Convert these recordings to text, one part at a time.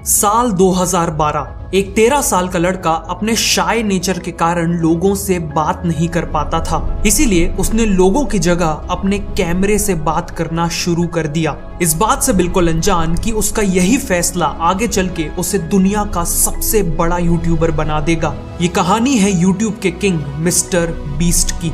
साल 2012 एक 13 साल का लड़का अपने शाय नेचर के कारण लोगों से बात नहीं कर पाता था। इसीलिए उसने लोगों की जगह अपने कैमरे से बात करना शुरू कर दिया, इस बात से बिल्कुल अनजान कि उसका यही फैसला आगे चल के उसे दुनिया का सबसे बड़ा यूट्यूबर बना देगा। ये कहानी है यूट्यूब के किंग मिस्टर बीस्ट की।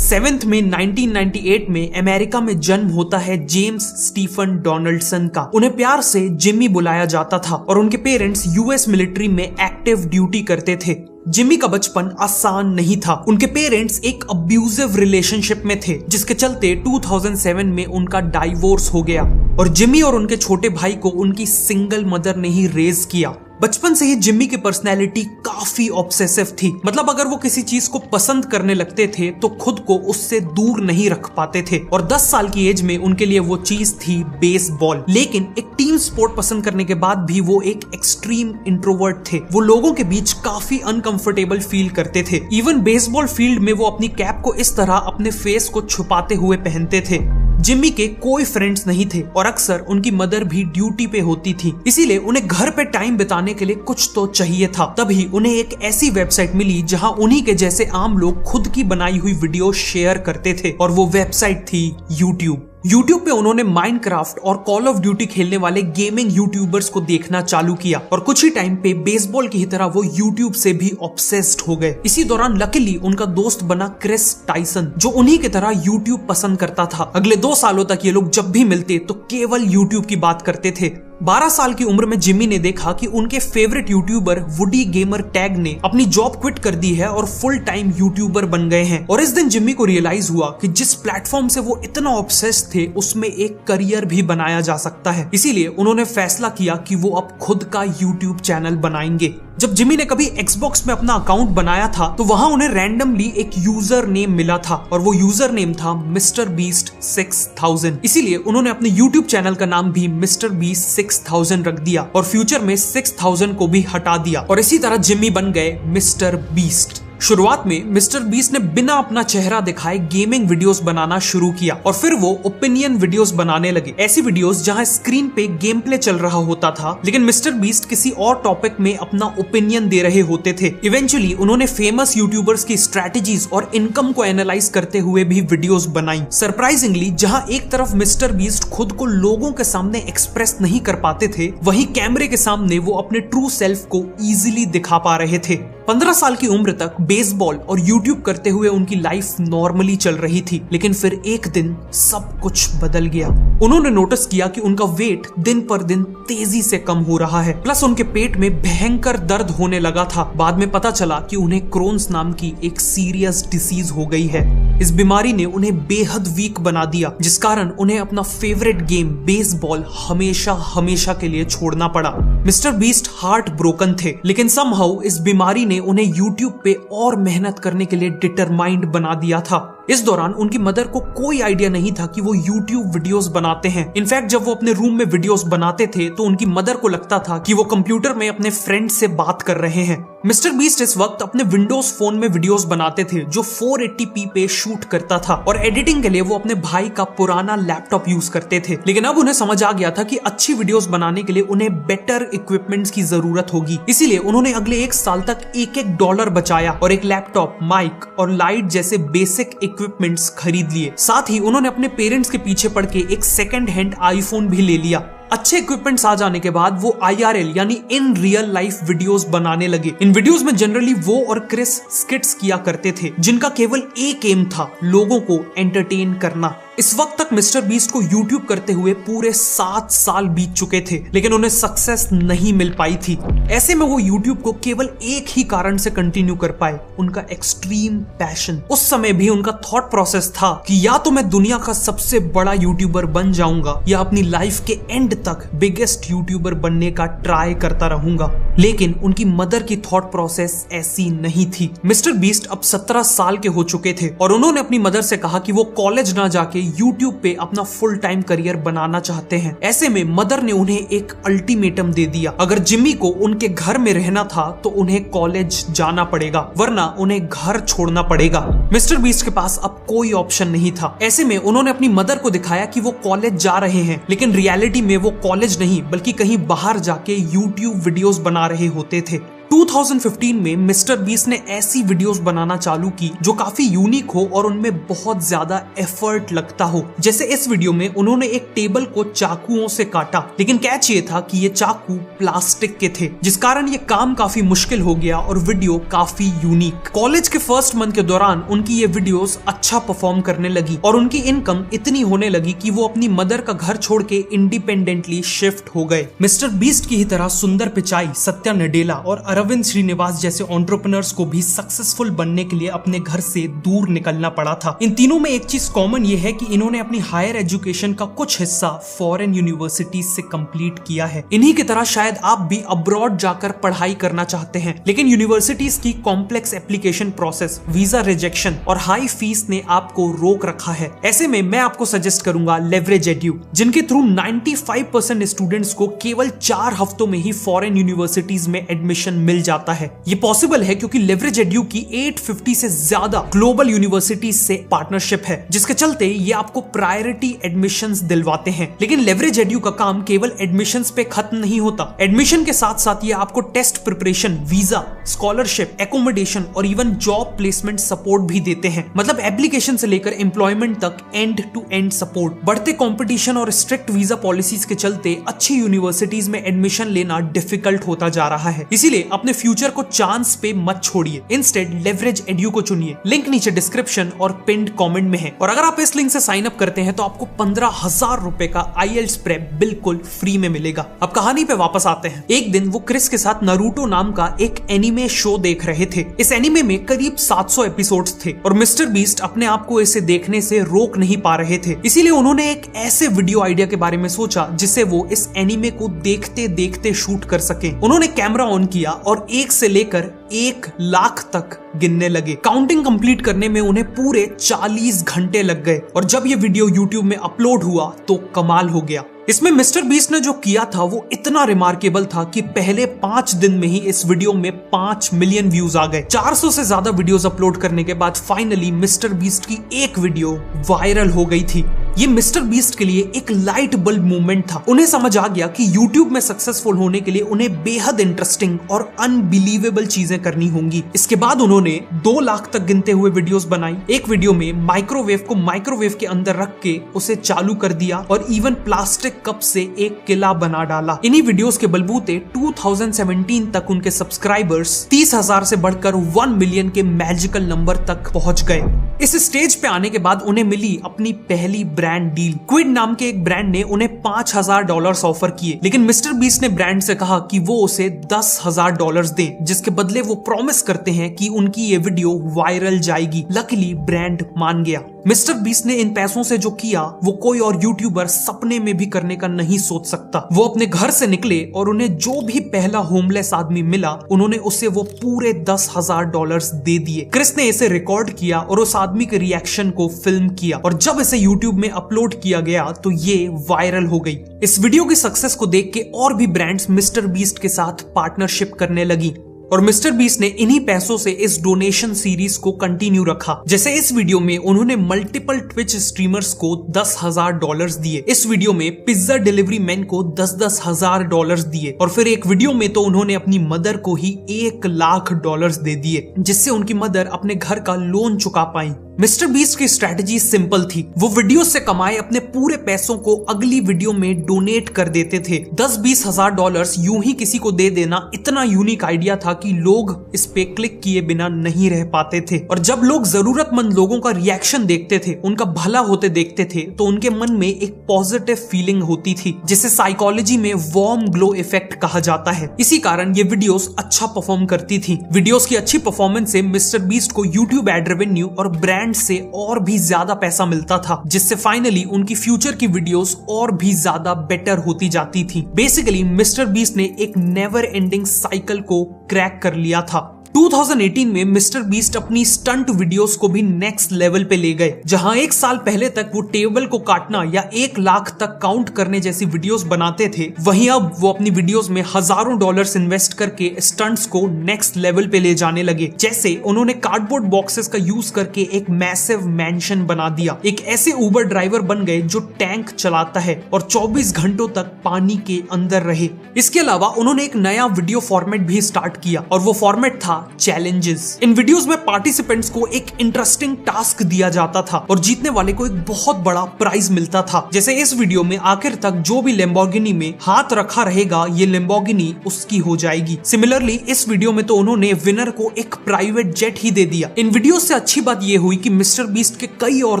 7 मई 1998 में अमेरिका में जन्म होता है जेम्स स्टीफन डोनाल्डसन का। उन्हें प्यार से जिम्मी बुलाया जाता था और उनके पेरेंट्स यूएस मिलिट्री में एक्टिव ड्यूटी करते थे। जिम्मी का बचपन आसान नहीं था। उनके पेरेंट्स एक अब्यूजिव रिलेशनशिप में थे, जिसके चलते 2007 में उनका डाइवोर्स हो गया और जिम्मी और उनके छोटे भाई को उनकी सिंगल मदर ने ही रेज किया। बचपन से ही जिम्मी की पर्सनैलिटी काफी ऑब्सेसिव थी। मतलब अगर वो किसी चीज को पसंद करने लगते थे तो खुद को उससे दूर नहीं रख पाते थे और 10 साल की एज में उनके लिए वो चीज थी बेसबॉल। लेकिन एक टीम स्पोर्ट पसंद करने के बाद भी वो एक एक्सट्रीम इंट्रोवर्ट थे। वो लोगों के बीच काफी अनकंफर्टेबल फील करते थे। इवन बेसबॉल फील्ड में वो अपनी कैप को इस तरह अपने फेस को छुपाते हुए पहनते थे। जिम्मी के कोई फ्रेंड्स नहीं थे और अक्सर उनकी मदर भी ड्यूटी पे होती थी, इसीलिए उन्हें घर पे टाइम बिताने के लिए कुछ तो चाहिए था। तभी उन्हें एक ऐसी वेबसाइट मिली जहां उन्हीं के जैसे आम लोग खुद की बनाई हुई वीडियो शेयर करते थे और वो वेबसाइट थी यूट्यूब। यूट्यूब पे उन्होंने माइनक्राफ्ट और कॉल ऑफ ड्यूटी खेलने वाले गेमिंग यूट्यूबर्स को देखना चालू किया और कुछ ही टाइम पे बेसबॉल की तरह वो यूट्यूब से भी ऑब्सेस्ड हो गए। इसी दौरान लकीली उनका दोस्त बना क्रिस टाइसन, जो उन्हीं की तरह यूट्यूब पसंद करता था। अगले 2 सालों तक ये लोग जब भी मिलते तो केवल यूट्यूब की बात करते थे। 12 साल की उम्र में जिम्मी ने देखा कि उनके favourite YouTuber woody gamer tag ने अपनी जॉब क्विट कर दी है और फुल टाइम यूट्यूबर बन गए हैं। और इस दिन जिम्मी को रियलाइज हुआ कि जिस प्लेटफॉर्म से वो इतना ऑब्सेस्ड थे उसमें एक करियर भी बनाया जा सकता है। इसीलिए उन्होंने फैसला किया कि वो अब खुद का यूट्यूब चैनल बनाएंगे। जब जिम्मी ने कभी एक्सबॉक्स में अपना अकाउंट बनाया था तो वहां उन्हें रैंडमली एक यूजर नेम मिला था और वो यूजर नेम था मिस्टर बीस्ट 6000। इसीलिए उन्होंने अपने यूट्यूब चैनल का नाम भी मिस्टर बीस्ट 6000 रख दिया और फ्यूचर में 6000 को भी हटा दिया और इसी तरह जिम्मी बन गए मिस्टर बीस्ट। शुरुआत में मिस्टर बीस्ट ने बिना अपना चेहरा दिखाए गेमिंग वीडियोस बनाना शुरू किया और फिर वो ओपिनियन वीडियोस बनाने लगे। ऐसी वीडियोस जहां स्क्रीन पे गेम प्ले चल रहा होता था लेकिन मिस्टर बीस्ट किसी और टॉपिक में अपना ओपिनियन दे रहे होते थे। इवेंचुअली उन्होंने फेमस यूट्यूबर्स की स्ट्रेटेजीज और इनकम को एनालाइज करते हुए भी वीडियोस बनाई। सरप्राइजिंगली जहां एक तरफ मिस्टर बीस्ट खुद को लोगों के सामने एक्सप्रेस नहीं कर पाते थे, वहीं कैमरे के सामने वो अपने ट्रू सेल्फ को इजीली दिखा पा रहे थे। 15 साल की उम्र तक बेसबॉल और यूट्यूब करते हुए उनकी लाइफ नॉर्मली चल रही थी, लेकिन फिर एक दिन सब कुछ बदल गया। उन्होंने नोटिस किया कि उनका वेट दिन पर दिन तेजी से कम हो रहा है, प्लस उनके पेट में भयंकर दर्द होने लगा था। बाद में पता चला कि उन्हें क्रोन्स नाम की एक सीरियस डिसीज हो गई है। इस बीमारी ने उन्हें बेहद वीक बना दिया, जिस कारण उन्हें अपना फेवरेट गेम बेसबॉल हमेशा के लिए छोड़ना पड़ा। मिस्टर बीस्ट हार्ट ब्रोकन थे, लेकिन समहाउ इस बीमारी ने उन्हें यूट्यूब पे और मेहनत करने के लिए डिटरमाइंड बना दिया था। इस दौरान उनकी मदर को कोई आइडिया नहीं था कि वो यूट्यूब वीडियोस बनाते हैं। इनफैक्ट जब वो अपने रूम में वीडियोस बनाते थे तो उनकी मदर को लगता था कि वो कंप्यूटर में अपने फ्रेंड से बात कर रहे हैं। मिस्टर बीस्ट इस वक्त अपने विंडोज फोन में वीडियोस बनाते थे जो 480p पे शूट करता था और एडिटिंग के लिए वो अपने भाई का पुराना लैपटॉप यूज करते थे। लेकिन अब उन्हें समझ आ गया था कि अच्छी वीडियोस बनाने के लिए उन्हें बेटर इक्विपमेंट्स की जरूरत होगी। इसीलिए उन्होंने अगले 1 साल तक एक डॉलर बचाया और एक लैपटॉप, माइक और लाइट जैसे बेसिक इक्विपमेंट्स खरीद लिए। साथ ही उन्होंने अपने पेरेंट्स के पीछे पड़ के एक सेकंड हैंड आईफोन भी ले लिया। अच्छे इक्विपमेंट्स आ जाने के बाद वो IRL यानी इन रियल लाइफ वीडियोस बनाने लगे। इन वीडियोस में जनरली वो और क्रिस स्किट्स किया करते थे जिनका केवल एक एम था, लोगों को एंटरटेन करना। इस वक्त तक मिस्टर बीस्ट को यूट्यूब करते हुए पूरे 7 साल बीत चुके थे, लेकिन उन्हें सक्सेस नहीं मिल पाई थी। ऐसे में वो यूट्यूब को केवल एक ही कारण से कंटिन्यू कर पाए, उनका एक्सट्रीम पैशन। उस समय भी उनका थॉट प्रोसेस था कि या तो मैं दुनिया का सबसे बड़ा यूट्यूबर बन जाऊंगा या अपनी लाइफ के एंड तक बिगेस्ट यूट्यूबर बनने का ट्राई करता रहूंगा। लेकिन उनकी मदर की थॉट प्रोसेस ऐसी नहीं थी। मिस्टर बीस्ट अब 17 साल के हो चुके थे और उन्होंने अपनी मदर से कहा कि वो कॉलेज ना जाके यूट्यूब पे अपना फुल टाइम करियर बनाना चाहते हैं। ऐसे में मदर ने उन्हें एक अल्टीमेटम दे दिया, अगर जिम्मी को उनके घर में रहना था तो उन्हें कॉलेज जाना पड़ेगा, वरना उन्हें घर छोड़ना पड़ेगा। मिस्टर बीस्ट के पास अब कोई ऑप्शन नहीं था। ऐसे में उन्होंने अपनी मदर को दिखाया कि वो कॉलेज जा रहे हैं, लेकिन रियलिटी में वो कॉलेज नहीं बल्कि कहीं बाहर जाके यूट्यूब वीडियोस बना रहे होते थे। 2015 में मिस्टर बीस्ट ने ऐसी वीडियोस बनाना चालू की जो काफी यूनिक हो और उनमें बहुत ज्यादा एफर्ट लगता हो। जैसे इस वीडियो में उन्होंने एक टेबल को चाकुओं से काटा, लेकिन कैच ये था कि ये चाकू प्लास्टिक के थे, जिस कारण ये काम काफी मुश्किल हो गया और वीडियो काफी यूनिक। कॉलेज के फर्स्ट मंथ के दौरान उनकी ये वीडियोस अच्छा परफॉर्म करने लगी और उनकी इनकम इतनी होने लगी कि वो अपनी मदर का घर छोड़ के इंडिपेंडेंटली शिफ्ट हो गए। मिस्टर बीस्ट की ही तरह सुंदर पिचाई, सत्या नडेला और अरविंद श्रीनिवास जैसे एंटरप्रेन्योर्स को भी सक्सेसफुल बनने के लिए अपने घर से दूर निकलना पड़ा था। इन तीनों में एक चीज कॉमन ये है कि इन्होंने अपनी हायर एजुकेशन का कुछ हिस्सा फॉरेन यूनिवर्सिटीज से कंप्लीट किया है। इन्हीं की तरह शायद आप भी अब्रॉड जाकर पढ़ाई करना चाहते हैं, लेकिन यूनिवर्सिटीज की complex application process, visa rejection और हाई फीस ने आपको रोक रखा है। ऐसे में मैं आपको सजेस्ट करूंगा लेवरेज एड्यू, जिनके थ्रू 95% स्टूडेंट्स को केवल 4 हफ्तों में ही फॉरेन यूनिवर्सिटीज में एडमिशन मिल जाता है। ये पॉसिबल है क्योंकि लेवरेज एड्यू की 850 से ज्यादा ग्लोबल यूनिवर्सिटीज से पार्टनरशिप है, जिसके चलते ये आपको प्रायोरिटी एडमिशंस दिलवाते हैं। लेकिन लेवरेज एड्यू का काम केवल एडमिशंस पे खत्म नहीं होता। एडमिशन के साथ साथ ये आपको test preparation, visa, scholarship, accommodation और इवन जॉब प्लेसमेंट सपोर्ट भी देते हैं। मतलब एप्लीकेशन से लेकर एम्प्लॉयमेंट तक एंड टू एंड सपोर्ट। बढ़ते कंपटीशन और स्ट्रिक्ट वीजा पॉलिसीज के चलते अच्छी यूनिवर्सिटीज में एडमिशन लेना डिफिकल्ट होता जा रहा है। इसीलिए अपने फ्यूचर को चांस पे मत छोड़िए, इंस्टेड लेवरेज एड्यू को चुनिए। लिंक नीचे डिस्क्रिप्शन और पिन्ड कमेंट में है। और अगर आप इस लिंक से साइन अप करते हैं तो आपको 15,000 रुपए का IELTS प्रेप बिल्कुल फ्री में मिलेगा। अब कहानी पे वापस आते हैं। एक दिन वो क्रिस के साथ नारुतो नाम का एक एनिमे शो देख रहे थे। इस एनिमे में करीब 700 एपिसोड्स थे और मिस्टर बीस्ट अपने आप को इसे देखने से रोक नहीं पा रहे थे। इसीलिए उन्होंने एक ऐसे वीडियो आइडिया के बारे में सोचा जिससे वो इस एनिमे को देखते देखते शूट कर सके। उन्होंने कैमरा ऑन किया और 1 से लेकर 1 लाख तक गिनने लगे। काउंटिंग कंप्लीट करने में उन्हें पूरे 40 घंटे लग गए और जब ये वीडियो यूट्यूब में अपलोड हुआ तो कमाल हो गया। इसमें मिस्टर बीस्ट ने जो किया था वो इतना रिमार्केबल था कि पहले 5 दिन में ही इस वीडियो में 5 मिलियन व्यूज आ गए। 400 से ज्यादा वीडियोस अपलोड करने के बाद फाइनली मिस्टर बीस्ट की एक वीडियो वायरल हो गई थी। ये मिस्टर बीस्ट के लिए एक लाइट बल्ब मूवमेंट था। उन्हें समझ आ गया कि यूट्यूब में सक्सेसफुल होने के लिए उन्हें बेहद इंटरेस्टिंग और अनबिलीवेबल चीजें करनी होंगी। इसके बाद उन्होंने 2 लाख तक गिनते हुए वीडियोस बनाई। एक वीडियो में माइक्रोवेव को माइक्रोवेव के अंदर रख के उसे चालू कर दिया और इवन प्लास्टिक कप से एक किला बना डाला। इन्हीं वीडियोस के बलबूते 2017 तक उनके सब्सक्राइबर्स 30,000 से बढ़कर 1 मिलियन के मैजिकल नंबर तक पहुंच गए। इस स्टेज पे आने के बाद उन्हें मिली अपनी पहली ब्रांड डील। क्विड नाम के एक ब्रांड ने उन्हें $5,000 ऑफर किए, लेकिन मिस्टर बीस्ट ने ब्रांड से कहा कि वो उसे $10,000 दें, जिसके बदले वो प्रॉमिस करते हैं कि उनकी ये वीडियो वायरल जाएगी। लकीली ब्रांड मान गया। मिस्टर बीस्ट ने इन पैसों से जो किया वो कोई और यूट्यूबर सपने में भी करने का नहीं सोच सकता। वो अपने घर से निकले और उन्हें जो भी पहला होमलेस आदमी मिला उन्होंने उसे वो पूरे $10,000 दे दिए। क्रिस ने इसे रिकॉर्ड किया और उस आदमी के रिएक्शन को फिल्म किया और जब इसे यूट्यूब में अपलोड किया गया तो ये वायरल हो गई। इस वीडियो की सक्सेस को देख के और भी ब्रांड्स मिस्टर बीस्ट के साथ पार्टनरशिप करने लगी और मिस्टर बीस्ट ने इन्हीं पैसों से इस डोनेशन सीरीज को कंटिन्यू रखा। जैसे इस वीडियो में उन्होंने मल्टीपल ट्विच स्ट्रीमर्स को $10,000 दिए। इस वीडियो में पिज्जा डिलीवरी मैन को $10,000 दिए और फिर एक वीडियो में तो उन्होंने अपनी मदर को ही $1 लाख दे दिए, जिससे उनकी मदर अपने घर का लोन चुका पाई। मिस्टर बीस्ट की स्ट्रेटजी सिंपल थी। वो वीडियो से कमाए अपने पूरे पैसों को अगली वीडियो में डोनेट कर देते थे। $10-20 हजार यूं ही किसी को दे देना इतना यूनिक आइडिया था कि लोग इस पे क्लिक किए बिना नहीं रह पाते थे। और जब लोग जरूरतमंद लोगों का रिएक्शन देखते थे, उनका भला होते देखते थे, तो उनके मन में एक पॉजिटिव फीलिंग होती थी, जिसे साइकोलॉजी में वार्म ग्लो इफेक्ट कहा जाता है। इसी कारण ये वीडियोस अच्छा परफॉर्म करती थी। वीडियोस की अच्छी परफॉर्मेंस से मिस्टर बीस्ट को यूट्यूब एड रेवेन्यू और ब्रांड से और भी ज्यादा पैसा मिलता था, जिससे फाइनली उनकी फ्यूचर की वीडियोस और भी ज्यादा बेटर होती जाती थी। बेसिकली मिस्टर बीस्ट ने एक नेवर एंडिंग साइकिल को क्रैक कर लिया था। 2018 में मिस्टर बीस्ट अपनी स्टंट वीडियोस को भी नेक्स्ट लेवल पे ले गए, जहां एक साल पहले तक वो टेबल को काटना या 1 लाख तक काउंट करने जैसी वीडियोस बनाते थे, वहीं अब वो अपनी वीडियोस में हजारों डॉलर्स इन्वेस्ट करके स्टंट्स को नेक्स्ट लेवल पे ले जाने लगे। जैसे उन्होंने कार्डबोर्ड बॉक्सेस का यूज करके एक मैसिव मैंशन बना दिया, एक ऐसे उबर ड्राइवर बन गए जो टैंक चलाता है और 24 घंटों तक पानी के अंदर रहे। इसके अलावा उन्होंने एक नया वीडियो फॉर्मेट भी स्टार्ट किया और वो फॉर्मेट था चैलेंजेस। इन वीडियोस में पार्टिसिपेंट्स को एक इंटरेस्टिंग टास्क दिया जाता था और जीतने वाले को एक बहुत बड़ा प्राइज मिलता था। जैसे इस वीडियो में आखिर तक जो भी लैम्बोर्गिनी में हाथ रखा रहेगा, ये लैम्बोर्गिनी उसकी हो जाएगी। सिमिलरली इस वीडियो में तो उन्होंने विनर को एक प्राइवेट जेट ही दे दिया। इन वीडियो से अच्छी बात ये हुई कि मिस्टर बीस्ट के कई और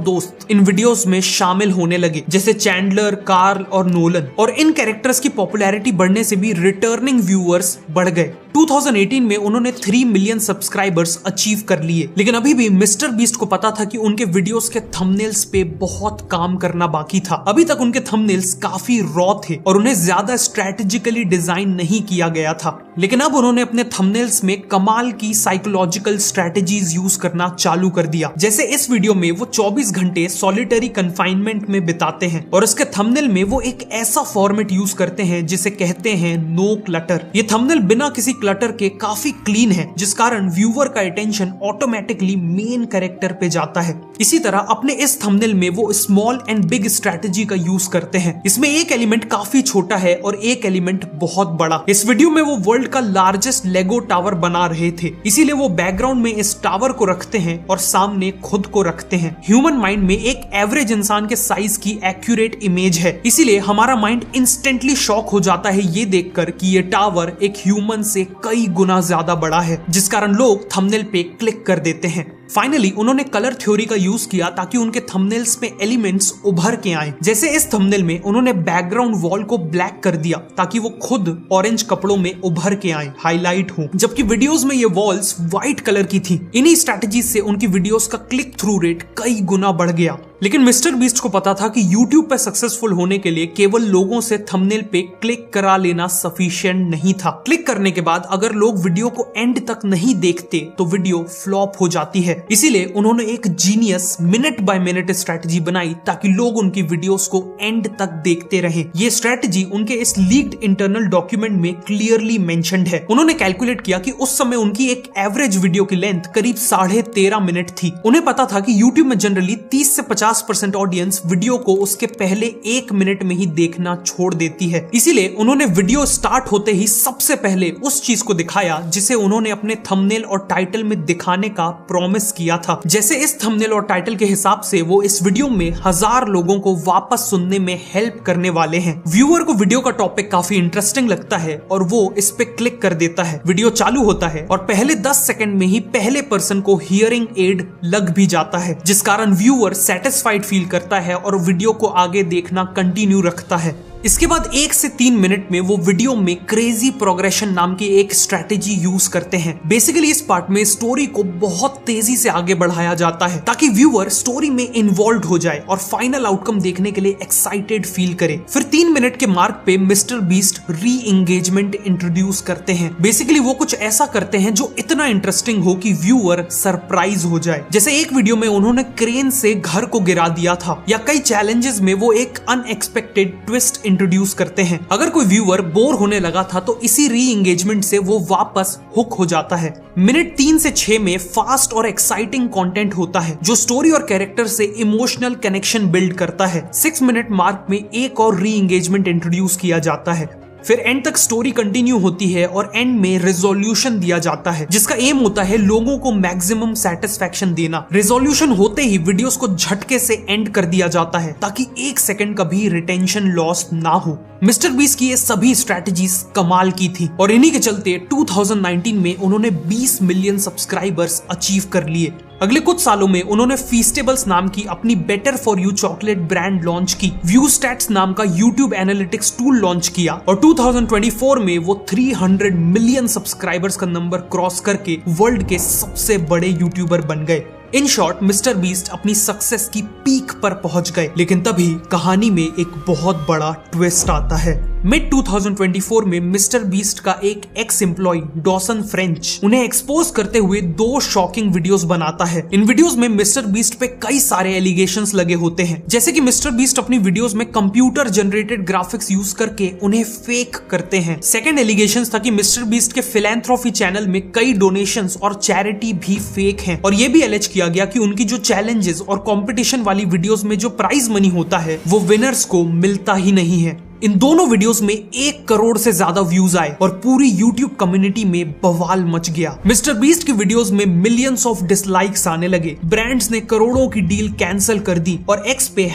दोस्त इन वीडियोस में शामिल होने लगे, जैसे चैंडलर, कार्ल और नोलन, और इन कैरेक्टर्स की पॉपुलैरिटी बढ़ने से भी रिटर्निंग व्यूअर्स बढ़ गए। 2018 में उन्होंने 3 मिलियन सब्सक्राइबर्स अचीव कर लिए, लेकिन अभी भी मिस्टर बीस्ट को पता था कि उनके वीडियोस के थंबनेल्स पे बहुत काम करना बाकी था। अभी तक उनके थंबनेल्स काफी रॉ थे और उन्हें ज्यादा स्ट्रेटेजिकली डिजाइन नहीं किया गया था, लेकिन अब उन्होंने अपने थंबनेल्स में कमाल की साइकोलॉजिकल स्ट्रेटेजीज यूज करना चालू कर दिया। जैसे इस वीडियो में वो 24 घंटे सॉलिटरी कन्फाइनमेंट में बिताते हैं और उसके थंबनेल में वो एक ऐसा फॉर्मेट यूज करते हैं जिसे कहते हैं नो क्लटर। ये थंबनेल बिना किसी क्लटर के काफी क्लीन है, जिस कारण व्यूअर का अटेंशन ऑटोमेटिकली मेन कैरेक्टर पे जाता है। इसी तरह अपने इस थंबनेल में वो स्मॉल एंड बिग स्ट्रेटेजी का यूज करते हैं। इसमें एक एलिमेंट काफी छोटा है और एक एलिमेंट बहुत बड़ा। इस वीडियो में वो वर्ल्ड का लार्जेस्ट लेगो टावर बना रहे थे, इसीलिए वो बैकग्राउंड में इस टावर को रखते हैं और सामने खुद को रखते हैं। ह्यूमन माइंड में एक एवरेज इंसान के साइज की एक्यूरेट इमेज है, इसीलिए हमारा माइंड इंस्टेंटली शॉक हो जाता है ये देखकर कि ये टावर एक ह्यूमन से कई गुना ज्यादा बड़ा है, जिस कारण लोग थंबनेल पे क्लिक कर देते हैं। फाइनली उन्होंने कलर थ्योरी का यूज किया ताकि उनके थंबनेल्स में एलिमेंट्स उभर के आए। जैसे इस थंबनेल में उन्होंने बैकग्राउंड वॉल को ब्लैक कर दिया ताकि वो खुद ऑरेंज कपड़ों में उभर के आए, हाईलाइट हो, जबकि वीडियोस में ये वॉल्स व्हाइट कलर की थी। इन्हीं स्ट्रेटजीज से उनकी वीडियोस का क्लिक थ्रू रेट कई गुना बढ़ गया। लेकिन मिस्टर बीस्ट को पता था कि YouTube पे सक्सेसफुल होने के लिए केवल लोगों से थंबनेल पे क्लिक करा लेना सफिशिएंट नहीं था। क्लिक करने के बाद अगर लोग वीडियो को एंड तक नहीं देखते तो वीडियो फ्लॉप हो जाती है। इसीलिए उन्होंने एक genius minute by minute strategy बनाई ताकि लोग उनकी वीडियोस को एंड तक देखते रहें। ये स्ट्रेटजी उनके इस लीक्ड इंटरनल डॉक्यूमेंट में क्लियरली मेंशन्ड है। उन्होंने कैलकुलेट किया कि उस समय उनकी एक एवरेज वीडियो की लेंथ करीब 13.5 मिनट थी। उन्हें पता था कि YouTube में जनरली 30 से 50% ऑडियंस वीडियो को उसके पहले 1 मिनट में ही देखना छोड़ देती है। इसीलिए उन्होंने वीडियो स्टार्ट होते ही सबसे पहले उस चीज को दिखाया जिसे उन्होंने अपने थंबनेल और टाइटल में दिखाने का प्रॉमिस किया था। जैसे इस थंबनेल और टाइटल के हिसाब से वो इस वीडियो में 1000 लोगों को वापस सुनने में हेल्प करने वाले हैं। व्यूअर को वीडियो का टॉपिक काफी इंटरेस्टिंग लगता है और वो इस पे क्लिक कर देता है। वीडियो चालू होता है और पहले 10 सेकंड में ही पहले पर्सन को हियरिंग एड लग भी जाता है, जिस कारण व्यूअर सेटिस्फाइड फील करता है और वीडियो को आगे देखना कंटिन्यू रखता है। इसके बाद 1 से 3 मिनट में वो वीडियो में क्रेजी प्रोग्रेशन नाम की एक स्ट्रेटेजी यूज करते हैं। बेसिकली इस पार्ट में स्टोरी को बहुत तेजी से आगे बढ़ाया जाता है ताकि व्यूअर स्टोरी में इन्वॉल्व हो जाए और फाइनल आउटकम देखने के लिए एक्साइटेड फील करे। फिर 3 मिनट के मार्क पे मिस्टर बीस्ट री एंगेजमेंट इंट्रोड्यूस करते हैं। बेसिकली वो कुछ ऐसा करते हैं जो इतना इंटरेस्टिंग हो कि व्यूअर सरप्राइज हो जाए। जैसे एक वीडियो में उन्होंने क्रेन से घर को गिरा दिया था, या कई चैलेंजेस में वो एक अनएक्सपेक्टेड ट्विस्ट इंट्रोड्यूस करते हैं। अगर कोई व्यूअर बोर होने लगा था तो इसी री एंगेजमेंट से वो वापस हुक हो जाता है। मिनट 3 से 6 में फास्ट और एक्साइटिंग कंटेंट होता है जो स्टोरी और कैरेक्टर से इमोशनल कनेक्शन बिल्ड करता है। 6 मिनट मार्क में एक और री एंगेजमेंट इंट्रोड्यूस किया जाता है। फिर एंड तक स्टोरी कंटिन्यू होती है और एंड में रेजोल्यूशन दिया जाता है जिसका एम होता है लोगों को मैक्सिमम सेटिस्फैक्शन देना। रेजोल्यूशन होते ही वीडियोस को झटके से एंड कर दिया जाता है ताकि 1 सेकंड का भी रिटेंशन लॉस ना हो। मिस्टर बीस्ट की ये सभी स्ट्रेटजीज कमाल की थी और इन्हीं के चलते 2019 में उन्होंने 20 मिलियन सब्सक्राइबर्स अचीव कर लिए। अगले कुछ सालों में उन्होंने फीस्टेबल्स नाम की अपनी better for you chocolate brand launch की, व्यू स्टैट्स नाम का यूट्यूब एनालिटिक्स टूल लॉन्च किया और 2024 में वो 300 मिलियन सब्सक्राइबर्स का नंबर क्रॉस करके वर्ल्ड के सबसे बड़े यूट्यूबर बन गए। इन शॉर्ट मिस्टर बीस्ट अपनी सक्सेस की पीक पर पहुंच गए, लेकिन तभी कहानी में एक बहुत बड़ा ट्विस्ट आता है। मिड 2024 में मिस्टर बीस्ट का एक एक्स एम्प्लॉय डॉसन फ्रेंच उन्हें एक्सपोज करते हुए 2 शॉकिंग वीडियोस बनाता है। इन वीडियोस में मिस्टर बीस्ट पे कई सारे एलिगेशंस लगे होते हैं, जैसे कि मिस्टर बीस्ट अपनी वीडियोस में कंप्यूटर जनरेटेड ग्राफिक्स यूज करके उन्हें फेक करते हैं। सेकंड एलिगेशंस था कि मिस्टर बीस्ट के फिलैंथ्रोफी चैनल में कई डोनेशंस और चैरिटी भी फेक हैं, और ये भी एलिज किया गया कि उनकी जो चैलेंजेस और कंपटीशन वाली वीडियोस में जो प्राइज मनी होता है वो विनर्स को मिलता ही नहीं है। इन दोनों वीडियोस में 1 करोड़ से ज्यादा व्यूज आए और पूरी यूट्यूब कम्युनिटी में बवाल मच गया। मिस्टर बीस्ट की वीडियोस में मिलियंस ऑफ डिसलाइक्स आने लगे, ब्रांड्स ने करोड़ों की डील कैंसिल कर दी और एक्स पे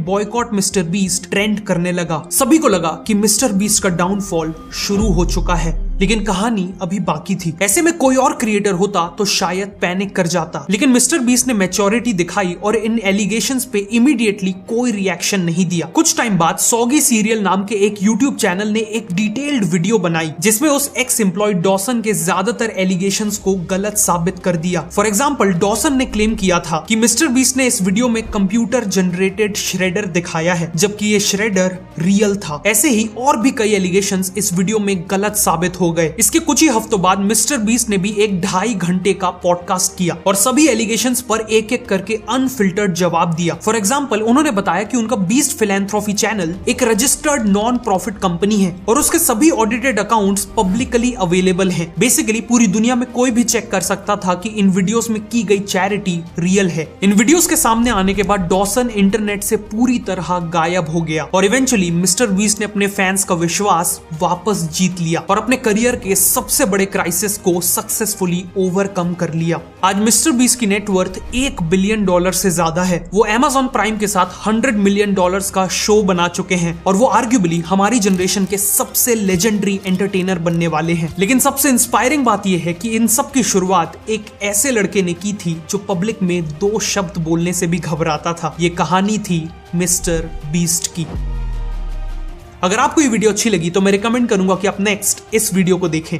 #boycott_MrBeast ट्रेंड करने लगा। सभी को लगा कि मिस्टर बीस्ट का डाउनफॉल शुरू हो चुका है, लेकिन कहानी अभी बाकी थी। ऐसे में कोई और क्रिएटर होता तो शायद पैनिक कर जाता, लेकिन मिस्टर बीस्ट ने मैच्योरिटी दिखाई और इन एलिगेशंस पे इमीडिएटली कोई रिएक्शन नहीं दिया। कुछ टाइम बाद सॉगी सीरियल नाम के एक यूट्यूब चैनल ने एक डिटेल्ड वीडियो बनाई जिसमें उस एक्स एम्प्लॉय डॉसन के ज्यादातर एलिगेशंस को गलत साबित कर दिया। फॉर एग्जाम्पल, डॉसन ने क्लेम किया था कि मिस्टर बीस्ट ने इस वीडियो में कंप्यूटर जनरेटेड श्रेडर दिखाया है, जबकि ये श्रेडर रियल था। ऐसे ही और भी कई एलिगेशंस इस वीडियो में गलत साबित हो गए। इसके कुछ ही हफ्तों बाद मिस्टर बीस्ट ने भी एक 2.5 घंटे का पॉडकास्ट किया और सभी एलिगेशंस पर एक एक करके अनफिल्टर्ड जवाब दिया। फॉर एग्जाम्पल, उन्होंने बताया कि उनका बीस्ट फिलैंथ्रोफी चैनल एक रजिस्टर्ड नॉन प्रॉफिट कंपनी है और उसके सभी ऑडिटेड अकाउंट्स पब्लिकली अवेलेबल हैं। बेसिकली पूरी दुनिया में कोई भी चेक कर सकता था कि इन वीडियोस में की गई चैरिटी रियल है। इन वीडियोस के सामने आने के बाद डॉसन इंटरनेट से पूरी तरह गायब हो गया और इवेंचुअली मिस्टर बीस्ट ने अपने फैंस का विश्वास वापस जीत लिया और अपने करियर के सबसे बड़े क्राइसिस को सक्सेसफुली ओवरकम कर लिया। आज मिस्टर बीस्ट की नेटवर्थ $1 बिलियन से ज्यादा है। वो Amazon प्राइम के साथ $100 मिलियन का शो बना चुके हैं और वो आर्ग्यूबली हमारी जनरेशन के सबसे लेजेंडरी एंटरटेनर बनने वाले हैं। लेकिन सबसे इंस्पायरिंग बात यह है कि इन सब की शुरुआत एक ऐसे लड़के ने की थी जो पब्लिक में 2 शब्द बोलने से भी घबराता था। ये कहानी थी मिस्टर बीस्ट की। अगर आपको ये वीडियो अच्छी लगी तो मैं रिकमेंड करूंगा कि आप नेक्स्ट इस वीडियो को देखें।